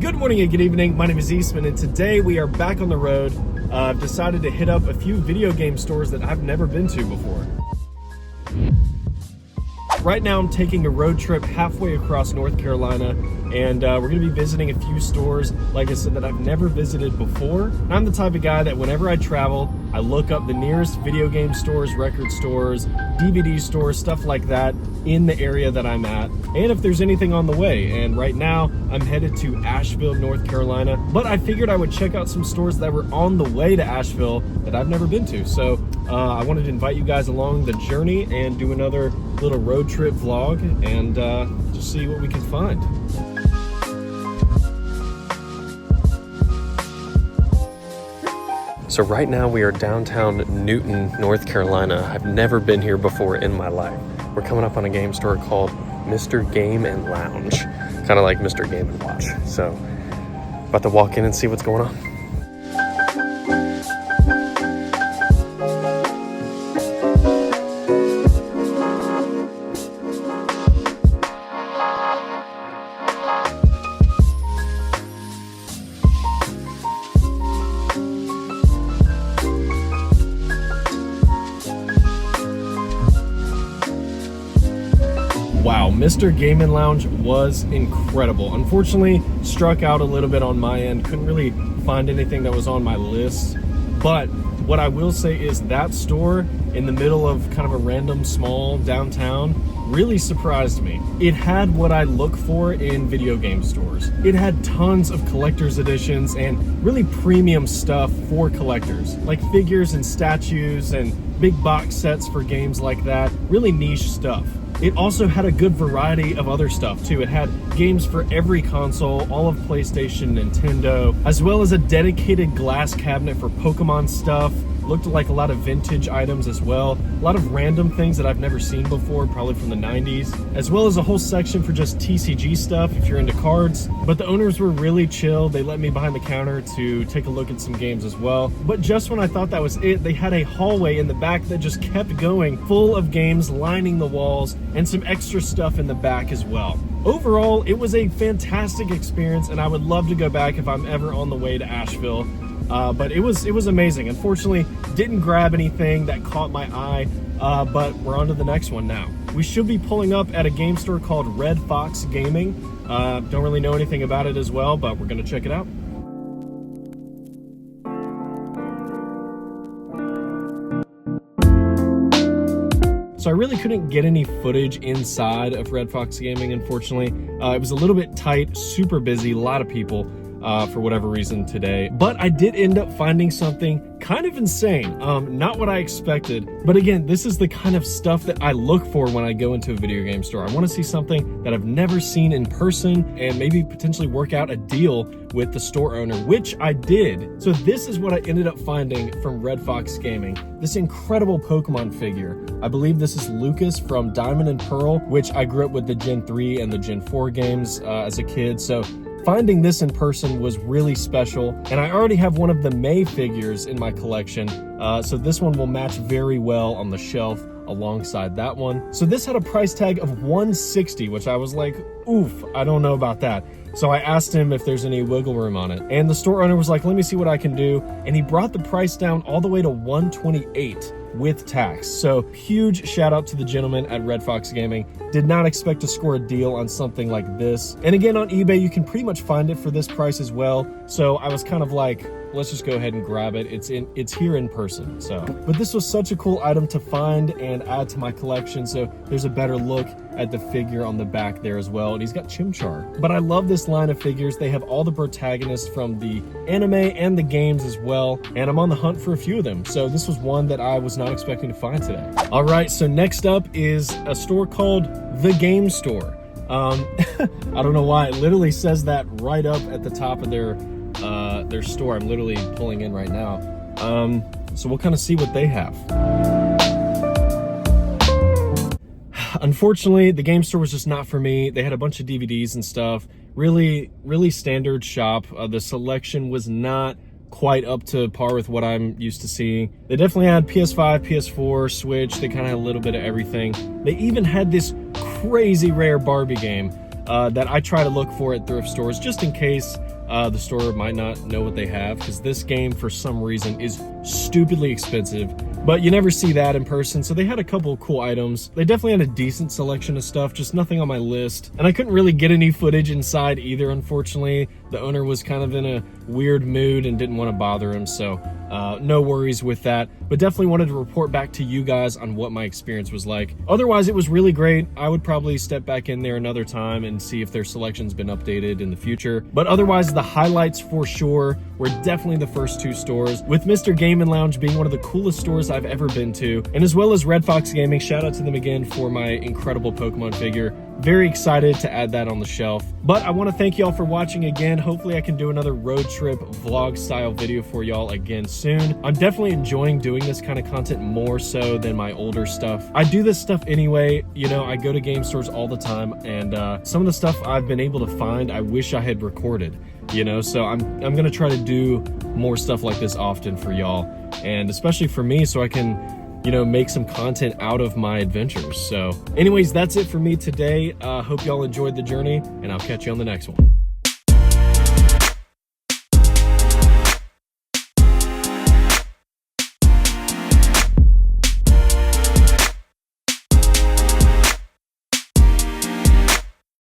Good morning and good evening. My name is Eastman, and today we are back on the road. I've decided to hit up a few video game stores that I've never been to before. Right now I'm taking a road trip halfway across North Carolina, and we're going to be visiting a few stores, like I said, that I've never visited before. I'm the type of guy that whenever I travel, I look up the nearest video game stores, record stores, DVD stores, stuff like that in the area that I'm at, and if there's anything on the way. And right now I'm headed to Asheville, North Carolina, but I figured I would check out some stores that were on the way to Asheville that I've never been to. So I wanted to invite you guys along the journey and do another little road trip vlog and just see what we can find. So right now we are downtown Newton, North Carolina. I've never been here before in my life. We're coming up on a game store called Mr. Game and Lounge, kind of like Mr. Game and Watch. So about to walk in and see what's going on. Wow, Mr. Game & Lounge was incredible. Unfortunately, struck out a little bit on my end. Couldn't really find anything that was on my list. But what I will say is that store in the middle of kind of a random small downtown really surprised me. It had what I look for in video game stores. It had tons of collector's editions and really premium stuff for collectors, like figures and statues and big box sets for games like that. Really niche stuff. It also had a good variety of other stuff too. It had games for every console, all of PlayStation, Nintendo, as well as a dedicated glass cabinet for Pokemon stuff. Looked like a lot of vintage items as well. A lot of random things that I've never seen before, probably from the 90s, as well as a whole section for just TCG stuff if you're into cards. But the owners were really chill. They let me behind the counter to take a look at some games as well. But just when I thought that was it, they had a hallway in the back that just kept going, full of games lining the walls and some extra stuff in the back as well. Overall, it was a fantastic experience, and I would love to go back if I'm ever on the way to Asheville. But it was amazing. Unfortunately, didn't grab anything that caught my eye, but we're on to the next one now. We should be pulling up at a game store called Red Fox Gaming. Don't really know anything about it as well, but we're gonna check it out. So I really couldn't get any footage inside of Red Fox Gaming, unfortunately. It was a little bit tight, super busy, a lot of people. For whatever reason today. But I did end up finding something kind of insane. Not what I expected. But again, this is the kind of stuff that I look for when I go into a video game store. I want to see something that I've never seen in person and maybe potentially work out a deal with the store owner, which I did. So this is what I ended up finding from Red Fox Gaming. This incredible Pokemon figure. I believe this is Lucas from Diamond and Pearl, which I grew up with the Gen 3 and the Gen 4 games as a kid. So finding this in person was really special, and I already have one of the May figures in my collection, so this one will match very well on the shelf alongside that one. So this had a price tag of $160, which I was like, oof, I don't know about that. So I asked him if there's any wiggle room on it, and the store owner was like, let me see what I can do, and he brought the price down all the way to $128 with tax. So huge shout out to the gentleman at Red Fox Gaming. Did not expect to score a deal on something like this. And again, on eBay, you can pretty much find it for this price as well. So I was kind of like, let's just go ahead and grab it. It's here in person. So, but this was such a cool item to find and add to my collection. So there's a better look at the figure on the back there as well. And he's got Chimchar. But I love this line of figures. They have all the protagonists from the anime and the games as well. And I'm on the hunt for a few of them. So this was one that I was not expecting to find today. All right, so next up is a store called The Game Store. I don't know why it literally says that right up at the top of their store. I'm literally pulling in right now. So we'll kind of see what they have. Unfortunately, the game store was just not for me. They had a bunch of DVDs and stuff. Really standard shop. The selection was not quite up to par with what I'm used to seeing. They definitely had PS5, PS4, Switch. They kind of had a little bit of everything. They even had this crazy rare Barbie game that I try to look for at thrift stores just in case the store might not know what they have, because this game for some reason is stupidly expensive, but you never see that in person. So they had a couple of cool items. They definitely had a decent selection of stuff, just nothing on my list. And I couldn't really get any footage inside either, unfortunately. The owner was kind of in a weird mood and didn't want to bother him, so no worries with that. But definitely wanted to report back to you guys on what my experience was like. Otherwise, it was really great. I would probably step back in there another time and see if their selection's been updated in the future. But otherwise, the highlights for sure were definitely the first two stores, with Mr. Game & Lounge being one of the coolest stores I've ever been to, and as well as Red Fox Gaming. Shout out to them again for my incredible Pokemon figure. Very excited to add that on the shelf. But I want to thank y'all for watching again. Hopefully I can do another road trip vlog style video for y'all again soon. I'm definitely enjoying doing this kind of content more so than my older stuff. I do this stuff anyway. You know, I go to game stores all the time, and some of the stuff I've been able to find, I wish I had recorded, you know, so I'm gonna try to do more stuff like this often for y'all, and especially for me, so I can, you know, make some content out of my adventures. So anyways, that's it for me today. Hope y'all enjoyed the journey, and I'll catch you on the next one.